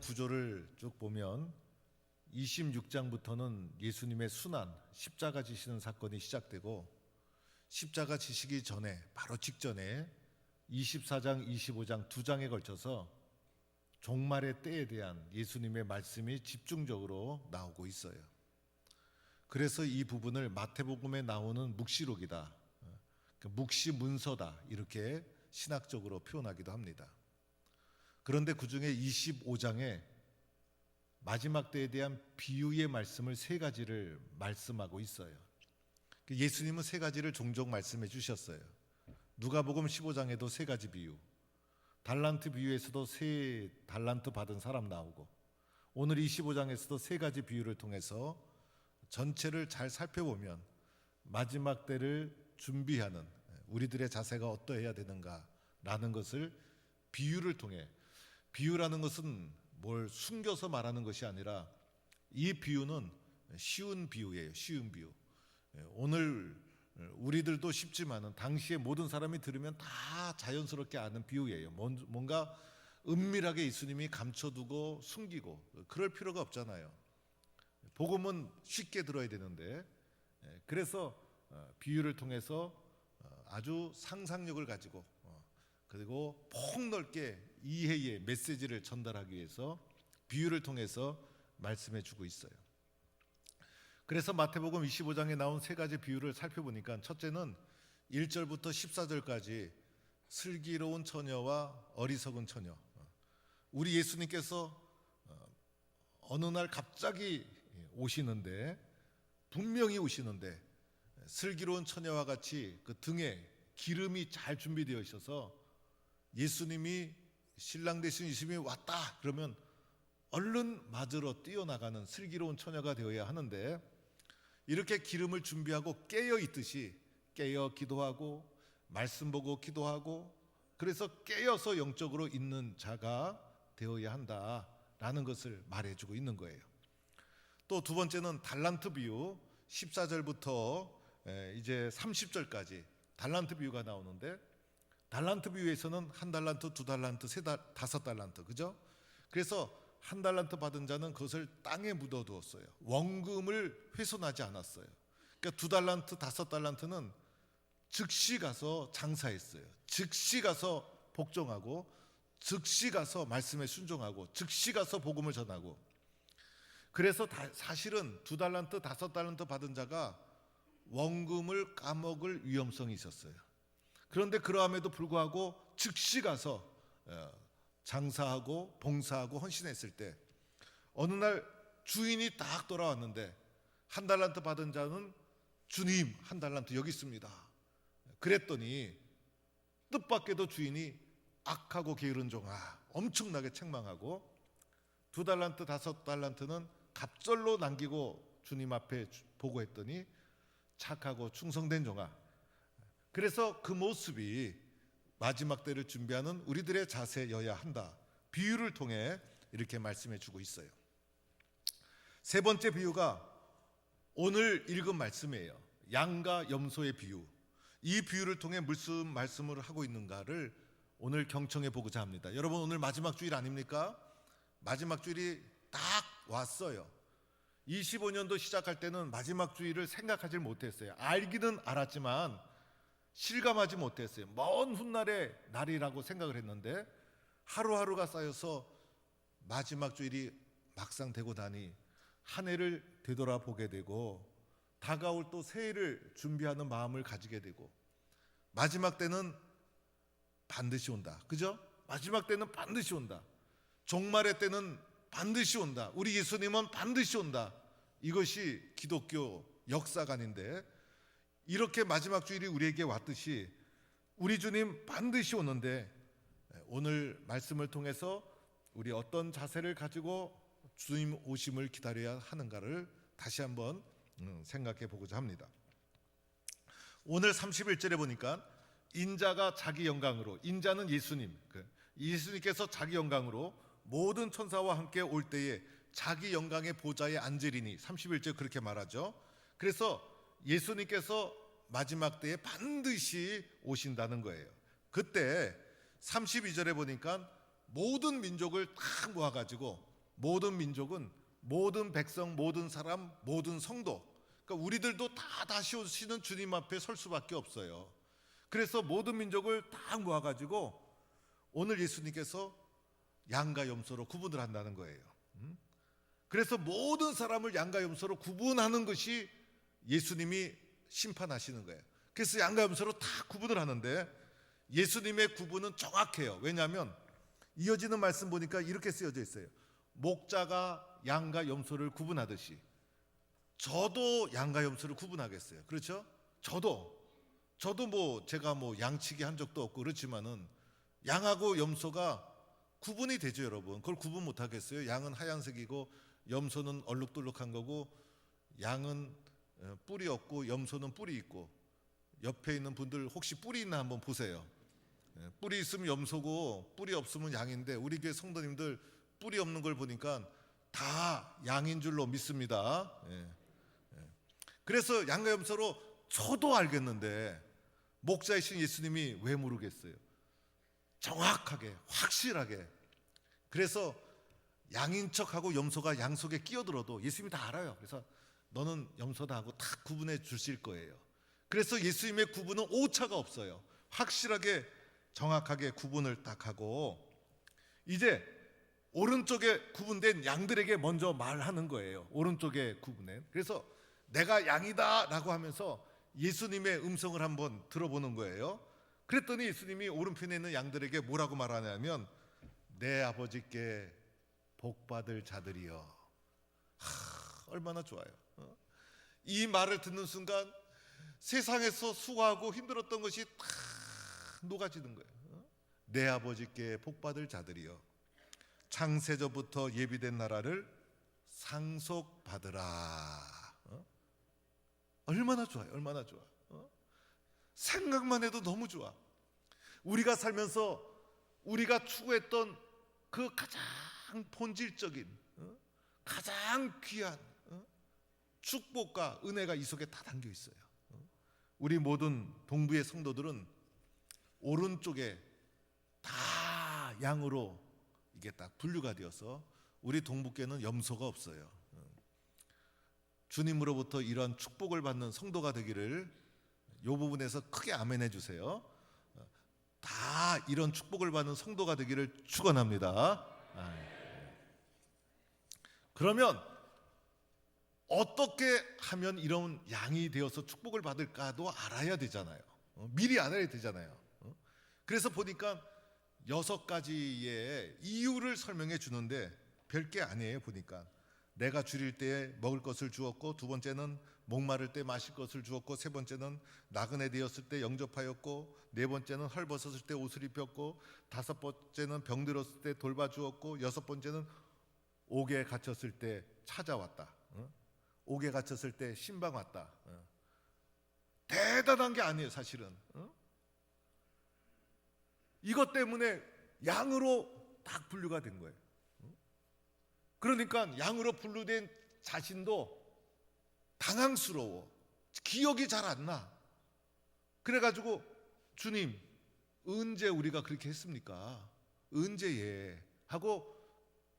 구조를 쭉 보면 26장부터는 예수님의 순환, 십자가 지시는 사건이 시작되고, 십자가 지시기 전에 바로 직전에 24장, 25장 두 장에 걸쳐서 종말의 때에 대한 예수님의 말씀이 집중적으로 나오고 있어요. 그래서 이 부분을 마태복음에 나오는 묵시록이다, 묵시 문서다, 이렇게 신학적으로 표현하기도 합니다. 그런데 그 중에 25장에 마지막 때에 대한 비유의 말씀을 세 가지를 말씀하고 있어요. 예수님은 세 가지를 종종 말씀해 주셨어요. 누가복음 15장에도 세 가지 비유, 달란트 비유에서도 세 달란트 받은 사람 나오고, 오늘 25장에서도 세 가지 비유를 통해서 전체를 잘 살펴보면 마지막 때를 준비하는 우리들의 자세가 어떠해야 되는가라는 것을 비유를 통해, 비유라는 것은 뭘 숨겨서 말하는 것이 아니라 이 비유는 쉬운 비유예요. 쉬운 비유. 오늘 우리들도 쉽지만은 당시에 모든 사람이 들으면 다 자연스럽게 아는 비유예요. 뭔가 은밀하게 예수님이 감춰두고 숨기고 그럴 필요가 없잖아요. 복음은 쉽게 들어야 되는데, 그래서 비유를 통해서 아주 상상력을 가지고 그리고 폭넓게 이해의 메시지를 전달하기 위해서 비유를 통해서 말씀해 주고 있어요. 그래서 마태복음 25장에 나온 세 가지 비유를 살펴보니까, 첫째는 1절부터 14절까지 슬기로운 처녀와 어리석은 처녀. 우리 예수님께서 어느 날 갑자기 오시는데, 분명히 오시는데 슬기로운 처녀와 같이 그 등에 기름이 잘 준비되어 있어서 예수님이, 신랑 되신 예수님이 왔다 그러면 얼른 맞으러 뛰어나가는 슬기로운 처녀가 되어야 하는데, 이렇게 기름을 준비하고 깨어 있듯이 깨어 기도하고 말씀 보고 기도하고, 그래서 깨어서 영적으로 있는 자가 되어야 한다라는 것을 말해주고 있는 거예요. 또 두 번째는 달란트 비유, 14절부터 이제 30절까지 달란트 비유가 나오는데, 달란트 비유에서는 한 달란트, 두 달란트, 다섯 달란트, 그죠? 그래서 한 달란트 받은 자는 그것을 땅에 묻어두었어요. 원금을 훼손하지 않았어요. 그러니까 두 달란트, 다섯 달란트는 즉시 가서 장사했어요. 즉시 가서 복종하고, 즉시 가서 말씀에 순종하고, 즉시 가서 복음을 전하고. 그래서 사실은 두 달란트, 다섯 달란트 받은 자가 원금을 까먹을 위험성이 있었어요. 그런데 그러함에도 불구하고 즉시 가서 장사하고 봉사하고 헌신했을 때, 어느 날 주인이 딱 돌아왔는데, 한 달란트 받은 자는 주님, 한 달란트 여기 있습니다. 그랬더니 뜻밖에도 주인이 악하고 게으른 종아, 엄청나게 책망하고, 두 달란트, 다섯 달란트는 갑절로 남기고 주님 앞에 보고했더니 착하고 충성된 종아. 그래서 그 모습이 마지막 때를 준비하는 우리들의 자세여야 한다, 비유를 통해 이렇게 말씀해 주고 있어요. 세 번째 비유가 오늘 읽은 말씀이에요. 양과 염소의 비유. 이 비유를 통해 무슨 말씀을 하고 있는가를 오늘 경청해 보고자 합니다. 여러분, 오늘 마지막 주일 아닙니까? 마지막 주일이 딱 왔어요. 25년도 시작할 때는 마지막 주일을 생각하지 못했어요. 알기는 알았지만 실감하지 못했어요. 먼 훗날의 날이라고 생각을 했는데, 하루하루가 쌓여서 마지막 주일이 막상 되고 나니 한 해를 되돌아보게 되고, 다가올 또 새해를 준비하는 마음을 가지게 되고, 마지막 때는 반드시 온다, 그죠? 마지막 때는 반드시 온다. 종말의 때는 반드시 온다. 우리 예수님은 반드시 온다. 이것이 기독교 역사관인데, 이렇게 마지막 주일이 우리에게 왔듯이 우리 주님 반드시 오는데, 오늘 말씀을 통해서 우리 어떤 자세를 가지고 주님 오심을 기다려야 하는가를 다시 한번 생각해 보고자 합니다. 오늘 31절에 보니까 인자가 자기 영광으로, 인자는 예수님, 예수님께서 자기 영광으로 모든 천사와 함께 올 때에 자기 영광의 보좌에 앉으리니, 31절 그렇게 말하죠. 그래서 예수님께서 마지막 때에 반드시 오신다는 거예요. 그때 32절에 보니까 모든 민족을 다 모아가지고 모든 민족은 모든 백성, 모든 사람, 모든 성도, 그러니까 우리들도 다 다시 오시는 주님 앞에 설 수밖에 없어요. 그래서 모든 민족을 다 모아가지고 오늘 예수님께서 양과 염소로 구분을 한다는 거예요. 그래서 모든 사람을 양과 염소로 구분하는 것이 예수님이 심판하시는 거예요. 그래서 양과 염소로 다 구분을 하는데 예수님의 구분은 정확해요. 왜냐하면 이어지는 말씀 보니까 이렇게 쓰여져 있어요. 목자가 양과 염소를 구분하듯이 저도 양과 염소를 구분하겠어요. 그렇죠? 저도 뭐 제가 뭐 양치기 한 적도 없고 그렇지만은 양하고 염소가 구분이 되죠, 여러분. 그걸 구분 못 하겠어요? 양은 하얀색이고 염소는 얼룩덜룩한 거고, 양은 뿔이 없고 염소는 뿔이 있고. 옆에 있는 분들 혹시 뿔이 있나 한번 보세요. 뿔이 있으면 염소고 뿔이 없으면 양인데 우리 교회 성도님들 뿔이 없는 걸 보니까 다 양인 줄로 믿습니다. 그래서 양과 염소로 저도 알겠는데 목자이신 예수님이 왜 모르겠어요? 정확하게, 확실하게. 그래서 양인 척하고 염소가 양 속에 끼어들어도 예수님이 다 알아요. 그래서 너는 염소다 하고 다 구분해 주실 거예요. 그래서 예수님의 구분은 오차가 없어요. 확실하게 정확하게 구분을 딱 하고 이제 오른쪽에 구분된 양들에게 먼저 말하는 거예요. 오른쪽에 구분된. 그래서 내가 양이다 라고 하면서 예수님의 음성을 한번 들어보는 거예요. 그랬더니 예수님이 오른편에 있는 양들에게 뭐라고 말하냐면 내 아버지께 복받을 자들이여. 얼마나 좋아요. 이 말을 듣는 순간 세상에서 수고하고 힘들었던 것이 다 녹아지는 거예요. 내 아버지께 복받을 자들이여 창세전부터 예비된 나라를 상속받으라. 얼마나 좋아요. 얼마나 좋아. 생각만 해도 너무 좋아. 우리가 살면서 우리가 추구했던 그 가장 본질적인 가장 귀한 축복과 은혜가 이 속에 다 담겨 있어요. 우리 모든 동부의 성도들은 오른쪽에 다 양으로 이게 딱 분류가 되어서 우리 동부교는 염소가 없어요. 주님으로부터 이런 축복을 받는 성도가 되기를 이 부분에서 크게 아멘해 주세요. 다 이런 축복을 받는 성도가 되기를 축원합니다. 그러면 어떻게 하면 이런 양이 되어서 축복을 받을까도 알아야 되잖아요. 미리 알아야 되잖아요. 그래서 보니까 6가지의 이유를 설명해 주는데 별게 아니에요. 보니까 내가 줄일 때에 먹을 것을 주었고, 두 번째는 목마를 때 마실 것을 주었고, 세 번째는 나그네 되었을 때 영접하였고, 네 번째는 헐벗었을 때 옷을 입혔고, 다섯 번째는 병들었을 때 돌봐주었고, 여섯 번째는 옥에 갇혔을 때 찾아왔다. 옥에 갇혔을 때 신방 왔다. 대단한 게 아니에요, 사실은. 이것 때문에 양으로 딱 분류가 된 거예요. 그러니까 양으로 분류된 자신도 당황스러워. 기억이 잘 안 나. 그래가지고 주님, 언제 우리가 그렇게 했습니까? 언제예? 하고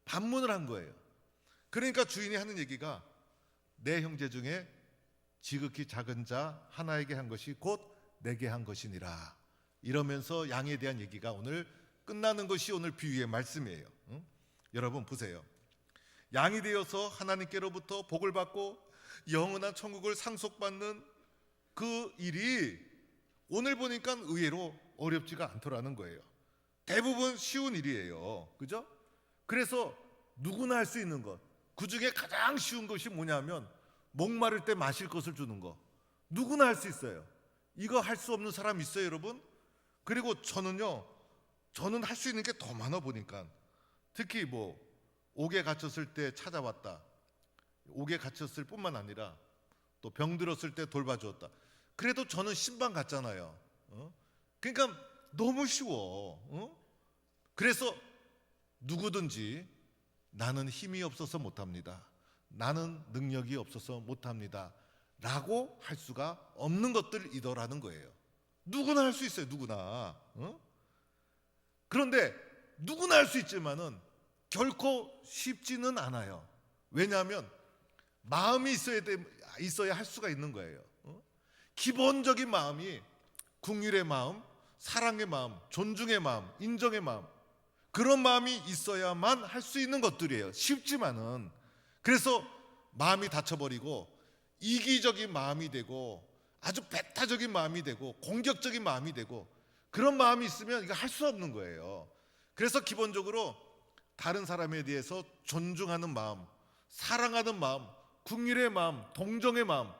반문을 한 거예요. 그러니까 주인이 하는 얘기가 내 형제 중에 지극히 작은 자 하나에게 한 것이 곧 내게 한 것이니라. 이러면서 양에 대한 얘기가 오늘 끝나는 것이 오늘 비유의 말씀이에요. 여러분 보세요. 양이 되어서 하나님께로부터 복을 받고 영원한 천국을 상속받는 그 일이 오늘 보니까 의외로 어렵지가 않더라는 거예요. 대부분 쉬운 일이에요. 그죠? 그래서 누구나 할 수 있는 것, 그 중에 가장 쉬운 것이 뭐냐면 목마를 때 마실 것을 주는 거. 누구나 할 수 있어요. 이거 할 수 없는 사람 있어요, 여러분? 그리고 저는 할 수 있는 게 더 많아 보니까 특히 뭐 옥에 갇혔을 때 찾아왔다. 옥에 갇혔을 뿐만 아니라 또 병들었을 때 돌봐주었다. 그래도 저는 신방 갔잖아요. 그러니까 너무 쉬워. 그래서 누구든지 나는 힘이 없어서 못합니다. 나는 능력이 없어서 못합니다. 라고 할 수가 없는 것들이더라는 거예요. 누구나 할 수 있어요. 누구나. 그런데 누구나 할 수 있지만은 결코 쉽지는 않아요. 왜냐하면 마음이 있어야 할 수가 있는 거예요. 기본적인 마음이 긍휼의 마음, 사랑의 마음, 존중의 마음, 인정의 마음, 그런 마음이 있어야만 할 수 있는 것들이에요. 쉽지만은. 그래서 마음이 닫혀버리고 이기적인 마음이 되고 아주 배타적인 마음이 되고 공격적인 마음이 되고 그런 마음이 있으면 이거 할 수 없는 거예요. 그래서 기본적으로 다른 사람에 대해서 존중하는 마음, 사랑하는 마음, 긍휼의 마음, 동정의 마음,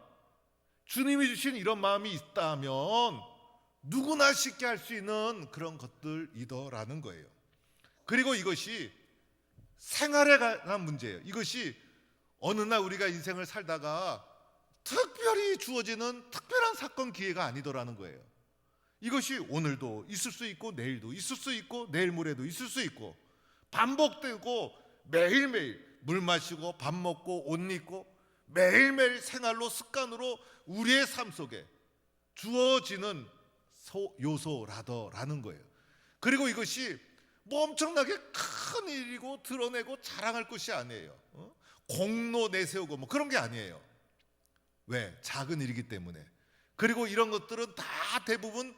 주님이 주신 이런 마음이 있다면 누구나 쉽게 할 수 있는 그런 것들이더라는 거예요. 그리고 이것이 생활에 관한 문제예요. 이것이 어느 날 우리가 인생을 살다가 특별히 주어지는 특별한 사건 기회가 아니더라는 거예요. 이것이 오늘도 있을 수 있고 내일도 있을 수 있고 내일 모레도 있을 수 있고 반복되고 매일매일 물 마시고 밥 먹고 옷 입고 매일매일 생활로 습관으로 우리의 삶 속에 주어지는 요소라더라는 거예요. 그리고 이것이 뭐 엄청나게 큰 일이고 드러내고 자랑할 것이 아니에요. 공로 내세우고 뭐 그런 게 아니에요. 왜? 작은 일이기 때문에. 그리고 이런 것들은 다 대부분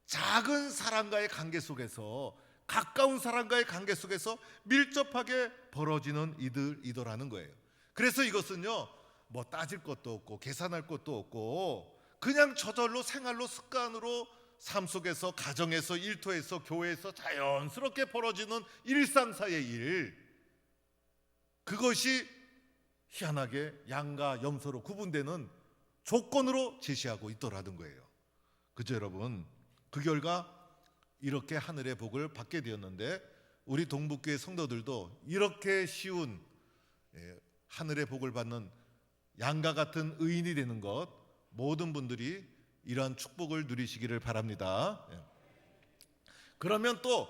작은 사람과의 관계 속에서, 가까운 사람과의 관계 속에서 밀접하게 벌어지는 이들이더라는 거예요. 그래서 이것은요, 뭐 따질 것도 없고 계산할 것도 없고 그냥 저절로 생활로 습관으로 삶 속에서, 가정에서, 일터에서, 교회에서 자연스럽게 벌어지는 일상사의 일, 그것이 희한하게 양과 염소로 구분되는 조건으로 제시하고 있더라는 거예요. 그죠 여러분? 그 결과 이렇게 하늘의 복을 받게 되었는데, 우리 동북교회 성도들도 이렇게 쉬운 하늘의 복을 받는 양과 같은 의인이 되는 것, 모든 분들이 이러한 축복을 누리시기를 바랍니다. 그러면 또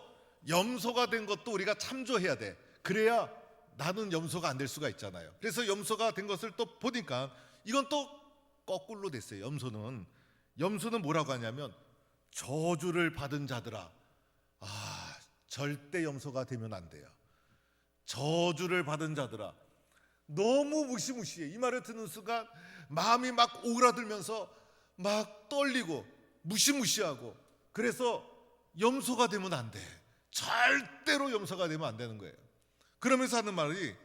염소가 된 것도 우리가 참조해야 돼. 그래야 나는 염소가 안 될 수가 있잖아요. 그래서 염소가 된 것을 또 보니까 이건 또 거꾸로 됐어요. 염소는 뭐라고 하냐면 저주를 받은 자들아, 절대 염소가 되면 안 돼요. 저주를 받은 자들아, 너무 무시무시해. 이 말을 듣는 순간 마음이 막 오그라들면서 막 떨리고 무시무시하고, 그래서 염소가 되면 안 돼. 절대로 염소가 되면 안 되는 거예요. 그러면서 하는 말이,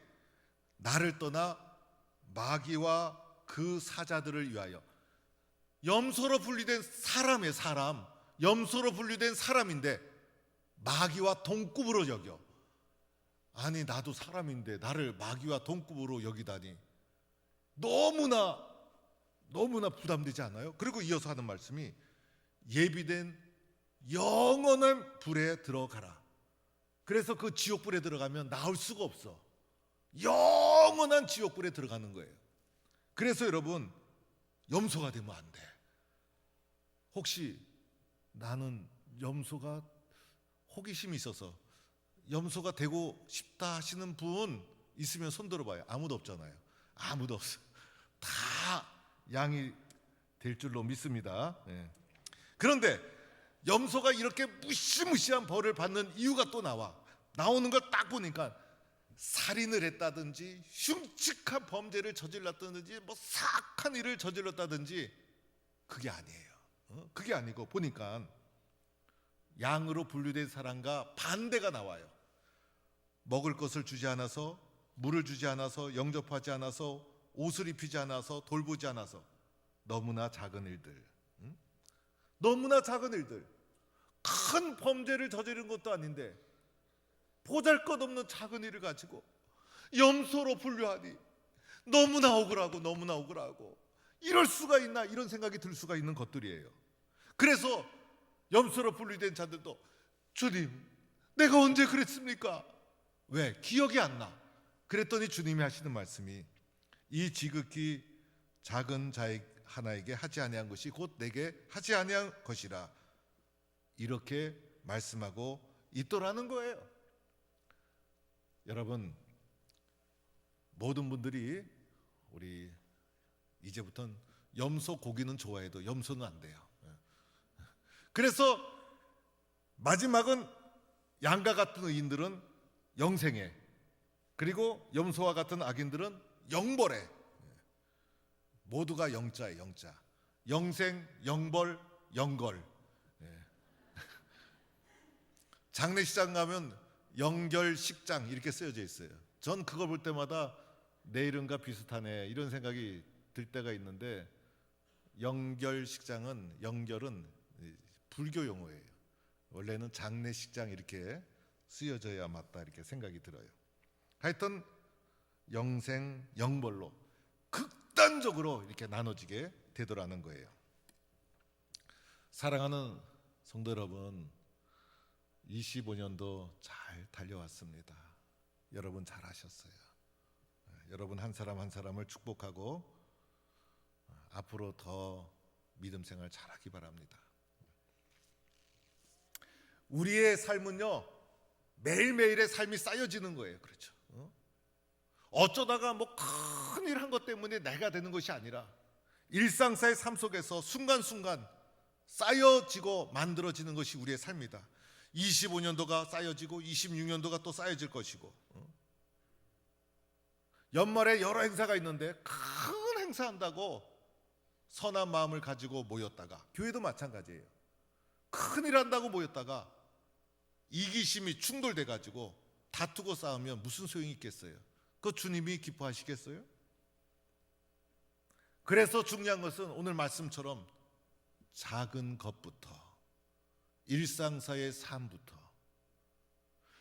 나를 떠나 마귀와 그 사자들을 위하여. 염소로 분리된 사람이에요. 사람. 염소로 분리된 사람인데 마귀와 동급으로 여겨. 아니 나도 사람인데 나를 마귀와 동급으로 여기다니 너무나 부담되지 않아요? 그리고 이어서 하는 말씀이, 예비된 영원한 불에 들어가라. 그래서 그 지옥불에 들어가면 나올 수가 없어. 영원한 지옥불에 들어가는 거예요. 그래서 여러분, 염소가 되면 안 돼. 혹시 나는 염소가 호기심이 있어서 염소가 되고 싶다 하시는 분 있으면 손 들어봐요. 아무도 없잖아요. 아무도 없어. 다 양이 될 줄로 믿습니다. 그런데 염소가 이렇게 무시무시한 벌을 받는 이유가 또 나오는 걸 딱 보니까, 살인을 했다든지 흉측한 범죄를 저질렀다든지 뭐 사악한 일을 저질렀다든지 그게 아니에요. 그게 아니고 보니까 양으로 분류된 사람과 반대가 나와요. 먹을 것을 주지 않아서, 물을 주지 않아서, 영접하지 않아서, 옷을 입히지 않아서, 돌보지 않아서, 너무나 작은 일들, 너무나 작은 일들, 큰 범죄를 저지른 것도 아닌데 보잘것없는 작은 일을 가지고 염소로 분류하니 너무나 억울하고 이럴 수가 있나, 이런 생각이 들 수가 있는 것들이에요. 그래서 염소로 분류된 자들도, 주님 내가 언제 그랬습니까? 왜? 기억이 안 나. 그랬더니 주님이 하시는 말씀이, 이 지극히 작은 자의 하나에게 하지 아니한 것이 곧 내게 하지 아니한 것이라, 이렇게 말씀하고 있더라는 거예요. 여러분, 모든 분들이 우리 이제부터는 염소 고기는 좋아해도 염소는 안 돼요. 그래서 마지막은 양과 같은 의인들은 영생에, 그리고 염소와 같은 악인들은 영벌에, 모두가 영자예요. 영자. 영생, 영벌, 영걸. 장례식장 가면 영결식장 이렇게 쓰여져 있어요. 전 그걸 볼 때마다 내 이름과 비슷하네 이런 생각이 들 때가 있는데, 영결식장은, 영결은 불교 용어예요. 원래는 장례식장 이렇게 쓰여져야 맞다 이렇게 생각이 들어요. 하여튼 영생, 영벌로 극단적으로 이렇게 나눠지게 되더라는 거예요. 사랑하는 성도 여러분, 25년도 잘 달려왔습니다. 여러분 잘하셨어요. 여러분 한 사람 한 사람을 축복하고 앞으로 더 믿음 생활 잘하기 바랍니다. 우리의 삶은요, 매일매일의 삶이 쌓여지는 거예요. 그렇죠? 어쩌다가 뭐 큰일 한 것 때문에 내가 되는 것이 아니라 일상사의 삶 속에서 순간순간 쌓여지고 만들어지는 것이 우리의 삶이다. 25년도가 쌓여지고 26년도가 또 쌓여질 것이고, 연말에 여러 행사가 있는데 큰 행사 한다고 선한 마음을 가지고 모였다가, 교회도 마찬가지예요. 큰일 한다고 모였다가 이기심이 충돌돼 가지고 다투고 싸우면 무슨 소용이 있겠어요? 그 주님이 기뻐하시겠어요? 그래서 중요한 것은 오늘 말씀처럼 작은 것부터, 일상사의 삶부터,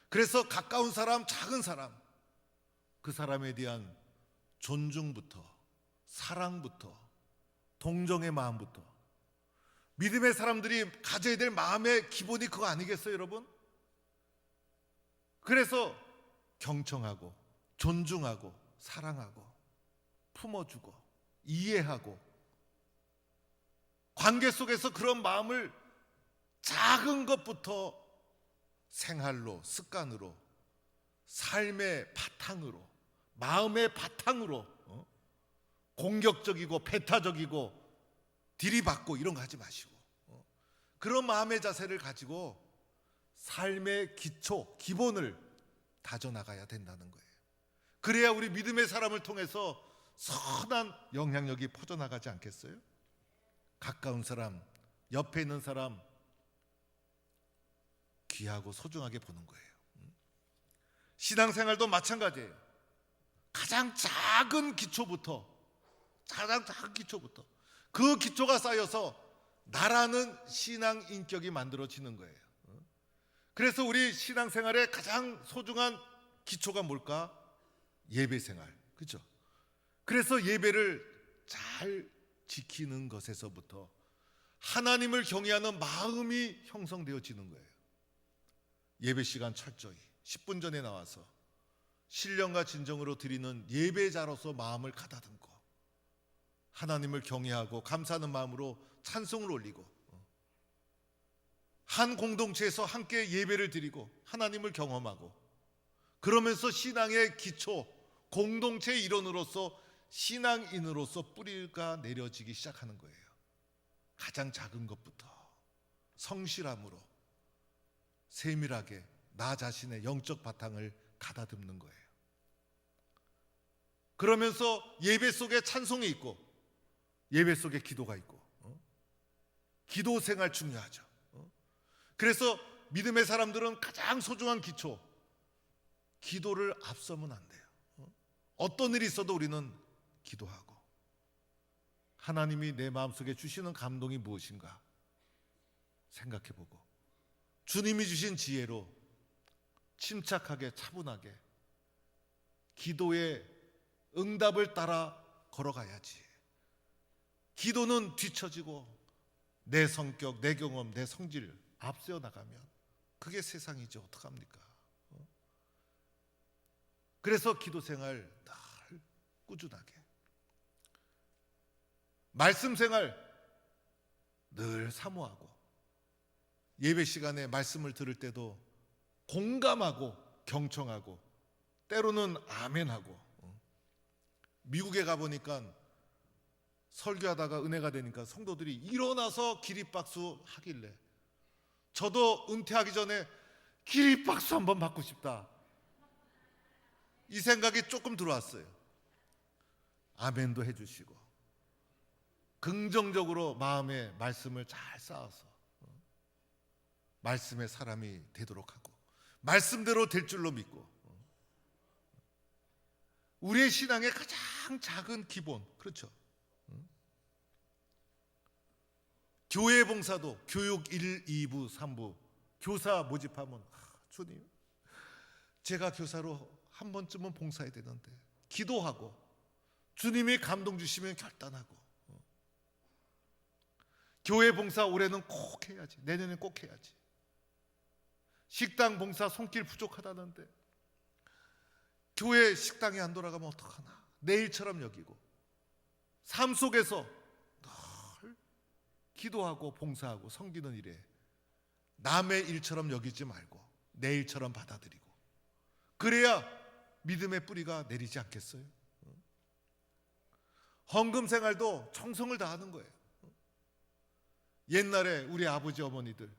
그래서 가까운 사람, 작은 사람, 그 사람에 대한 존중부터, 사랑부터, 동정의 마음부터, 믿음의 사람들이 가져야 될 마음의 기본이 그거 아니겠어요, 여러분? 그래서 경청하고 존중하고 사랑하고 품어주고 이해하고, 관계 속에서 그런 마음을 작은 것부터 생활로, 습관으로, 삶의 바탕으로, 마음의 바탕으로, 공격적이고 배타적이고 들이받고 이런 거 하지 마시고, 그런 마음의 자세를 가지고 삶의 기초, 기본을 다져나가야 된다는 거예요. 그래야 우리 믿음의 사람을 통해서 선한 영향력이 퍼져나가지 않겠어요? 가까운 사람, 옆에 있는 사람 귀하고 소중하게 보는 거예요. 신앙생활도 마찬가지예요. 가장 작은 기초부터, 그 기초가 쌓여서 나라는 신앙 인격이 만들어지는 거예요. 그래서 우리 신앙생활의 가장 소중한 기초가 뭘까? 예배생활, 그렇죠? 그래서 예배를 잘 지키는 것에서부터 하나님을 경외하는 마음이 형성되어지는 거예요. 예배 시간 철저히 10분 전에 나와서 신령과 진정으로 드리는 예배자로서 마음을 가다듬고, 하나님을 경외하고 감사하는 마음으로 찬송을 올리고, 한 공동체에서 함께 예배를 드리고 하나님을 경험하고, 그러면서 신앙의 기초, 공동체의 일원으로서 신앙인으로서 뿌리가 내려지기 시작하는 거예요. 가장 작은 것부터 성실함으로 세밀하게 나 자신의 영적 바탕을 가다듬는 거예요. 그러면서 예배 속에 찬송이 있고 예배 속에 기도가 있고, 기도 생활 중요하죠. 그래서 믿음의 사람들은 가장 소중한 기초, 기도를 앞서면 안 돼요. 어떤 일이 있어도 우리는 기도하고, 하나님이 내 마음속에 주시는 감동이 무엇인가 생각해보고, 주님이 주신 지혜로 침착하게 차분하게 기도의 응답을 따라 걸어가야지. 기도는 뒤처지고 내 성격, 내 경험, 내 성질 앞세워 나가면 그게 세상이죠. 어떡합니까? 그래서 기도 생활 늘 꾸준하게, 말씀 생활 늘 사모하고, 예배 시간에 말씀을 들을 때도 공감하고 경청하고, 때로는 아멘하고. 미국에 가보니까 설교하다가 은혜가 되니까 성도들이 일어나서 기립박수 하길래 저도 은퇴하기 전에 기립박수 한번 받고 싶다, 이 생각이 조금 들어왔어요. 아멘도 해주시고 긍정적으로 마음에 말씀을 잘 쌓아서 말씀의 사람이 되도록 하고 말씀대로 될 줄로 믿고 우리의 신앙의 가장 작은 기본, 그렇죠? 교회 봉사도 교육 1, 2부, 3부 교사 모집하면 주님 제가 교사로 한 번쯤은 봉사해야 되는데 기도하고 주님이 감동 주시면 결단하고 교회 봉사 올해는 꼭 해야지, 내년엔 꼭 해야지. 식당 봉사 손길 부족하다는데 교회 식당이 안 돌아가면 어떡하나, 내일처럼 여기고 삶 속에서 늘 기도하고 봉사하고 섬기는 일에 남의 일처럼 여기지 말고 내 일처럼 받아들이고 그래야 믿음의 뿌리가 내리지 않겠어요? 헌금 생활도 정성을 다하는 거예요. 옛날에 우리 아버지 어머니들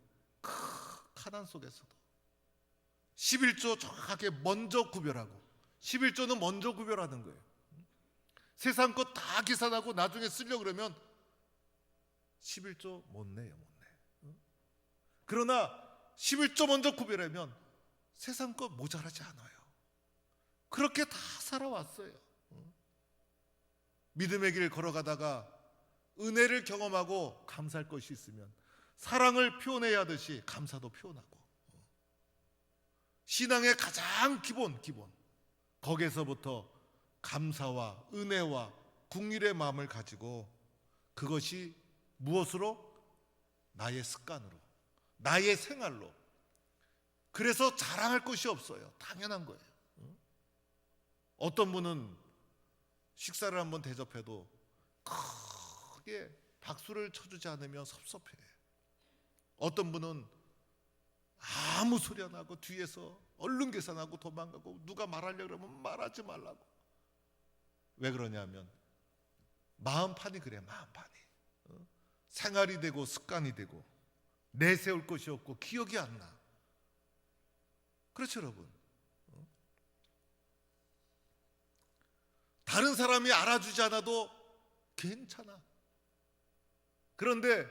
가난 속에서도 11조 정확하게 먼저 구별하고 11조는 먼저 구별하는 거예요. 세상 것 다 계산하고 나중에 쓰려고 그러면 11조 못 내요, 못 내. 그러나 11조 먼저 구별하면 세상 것 모자라지 않아요. 그렇게 다 살아왔어요. 믿음의 길 걸어가다가 은혜를 경험하고 감사할 것이 있으면 사랑을 표현해야 하듯이 감사도 표현하고 신앙의 가장 기본 거기에서부터 감사와 은혜와 긍휼의 마음을 가지고 그것이 무엇으로? 나의 습관으로, 나의 생활로. 그래서 자랑할 것이 없어요. 당연한 거예요. 어떤 분은 식사를 한번 대접해도 크게 박수를 쳐주지 않으면 섭섭해. 어떤 분은 아무 소리 안 하고 뒤에서 얼른 계산하고 도망가고 누가 말하려고 그러면 말하지 말라고. 왜 그러냐면 마음판이 그래. 마음판이 생활이 되고 습관이 되고 내세울 것이 없고 기억이 안 나. 그렇죠 여러분? 다른 사람이 알아주지 않아도 괜찮아. 그런데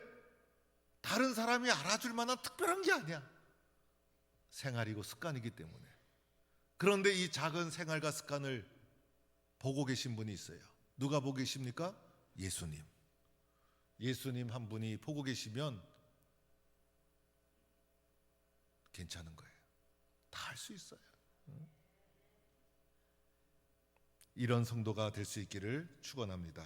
다른 사람이 알아줄 만한 특별한 게 아니야. 생활이고 습관이기 때문에. 그런데 이 작은 생활과 습관을 보고 계신 분이 있어요. 누가 보고 계십니까? 예수님. 예수님 한 분이 보고 계시면 괜찮은 거예요. 다 할 수 있어요. 이런 성도가 될 수 있기를 축원합니다.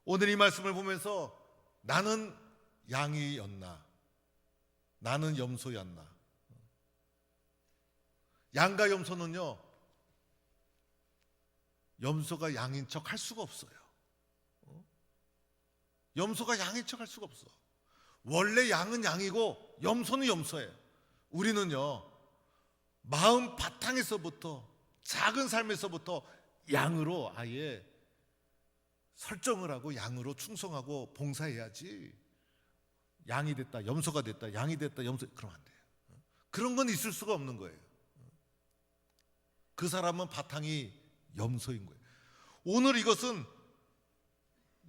오늘 이 말씀을 보면서 나는 양이었나, 나는 염소였나. 양과 염소는요, 염소가 양인 척 할 수가 없어요. 염소가 양인 척 할 수가 없어. 원래 양은 양이고 염소는 염소예요. 우리는요, 마음 바탕에서부터 작은 삶에서부터 양으로 아예 설정을 하고 양으로 충성하고 봉사해야지. 양이 됐다, 염소가 됐다, 양이 됐다, 염소, 그러면 안 돼요. 그런 건 있을 수가 없는 거예요. 그 사람은 바탕이 염소인 거예요. 오늘 이것은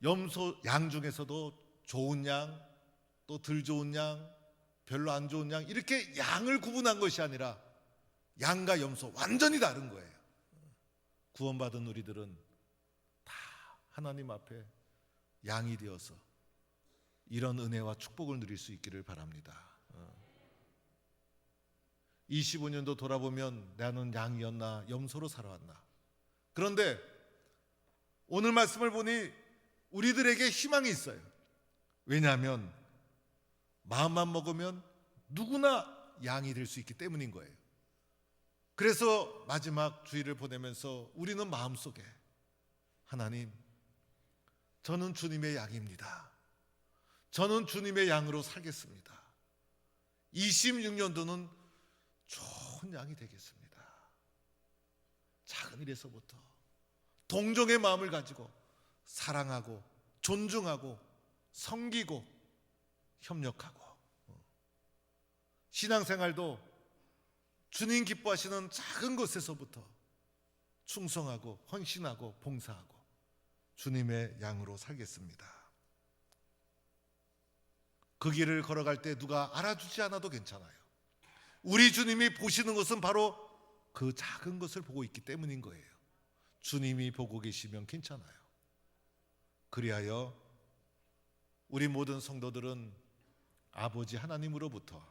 염소, 양 중에서도 좋은 양, 또 덜 좋은 양, 별로 안 좋은 양, 이렇게 양을 구분한 것이 아니라 양과 염소 완전히 다른 거예요. 구원받은 우리들은 다 하나님 앞에 양이 되어서 이런 은혜와 축복을 누릴 수 있기를 바랍니다. 25년도 돌아보면 나는 양이었나 염소로 살아왔나. 그런데 오늘 말씀을 보니 우리들에게 희망이 있어요. 왜냐하면 마음만 먹으면 누구나 양이 될 수 있기 때문인 거예요. 그래서 마지막 주일을 보내면서 우리는 마음속에 하나님, 저는 주님의 양입니다. 저는 주님의 양으로 살겠습니다. 26년도는 좋은 양이 되겠습니다. 작은 일에서부터 동정의 마음을 가지고 사랑하고 존중하고 섬기고 협력하고 신앙생활도 주님 기뻐하시는 작은 것에서부터 충성하고 헌신하고 봉사하고 주님의 양으로 살겠습니다. 그 길을 걸어갈 때 누가 알아주지 않아도 괜찮아요. 우리 주님이 보시는 것은 바로 그 작은 것을 보고 있기 때문인 거예요. 주님이 보고 계시면 괜찮아요. 그리하여 우리 모든 성도들은 아버지 하나님으로부터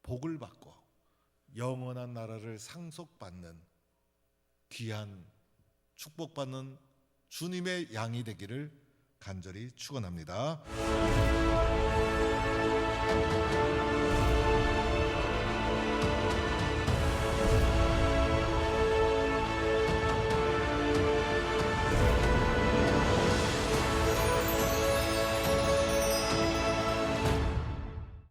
복을 받고 영원한 나라를 상속받는 귀한 축복받는 주님의 양이 되기를 간절히 축원합니다.